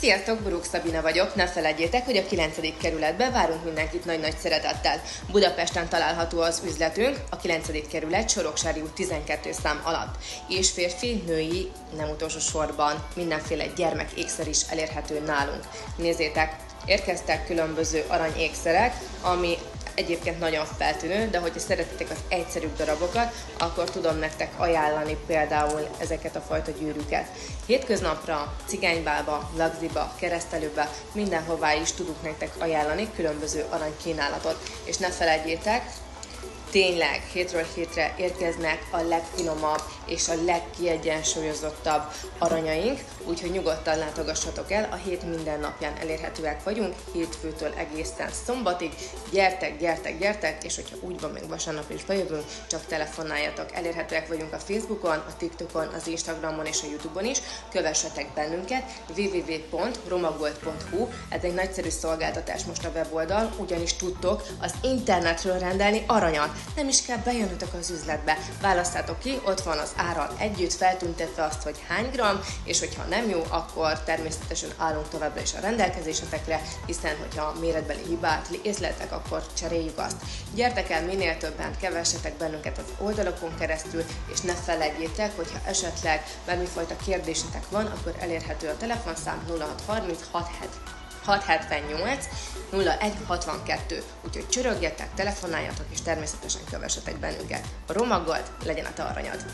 Sziasztok, Buruk Szabina vagyok, ne feledjétek, hogy a 9. kerületben várunk mindenkit nagy-nagy szeretettel. Budapesten található az üzletünk, a 9. kerület, Soroksári út 12 szám alatt. És férfi, női, nem utolsó sorban mindenféle gyermekékszer is elérhető nálunk. Nézzétek, érkeztek különböző aranyékszerek, ami egyébként nagyon feltűnő, de hogyha szeretitek az egyszerűbb darabokat, akkor tudom nektek ajánlani például ezeket a fajta gyűrűket. Hétköznapra, cigánybálba, lagziba, keresztelőbe, mindenhová is tudunk nektek ajánlani különböző aranykínálatot. És ne felejtjétek, tényleg hétről hétre érkeznek a legfinomabb és a legkiegyensúlyozottabb aranyaink, úgyhogy nyugodtan látogassatok el, a hét minden napján elérhetőek vagyunk, hétfőtől egészen szombatig. Gyertek, és hogyha úgy van, meg vasárnap is bejövünk, csak telefonáljatok. Elérhetőek vagyunk a Facebookon, a TikTokon, az Instagramon és a YouTube-on is. Kövessetek bennünket, www.romagold.hu, ez egy nagyszerű szolgáltatás most a weboldal, ugyanis tudtok az internetről rendelni aranyat. Nem is kell bejönnötök az üzletbe. Választátok ki, ott van az árral együtt feltüntetve azt, hogy hány gram, és hogyha nem jó, akkor természetesen állunk továbbra is a rendelkezésetekre, hiszen hogyha méretbeli hibát észleltek, akkor cseréljük azt. Gyertek el minél többen, kövessetek bennünket az oldalokon keresztül, és ne feledjétek, hogyha esetleg bármifajta kérdésetek van, akkor elérhető a telefonszám 0630 678 0162, úgyhogy csörögjetek, telefonáljatok és természetesen kövessetek bennünket. A Romagold legyen a te aranyad!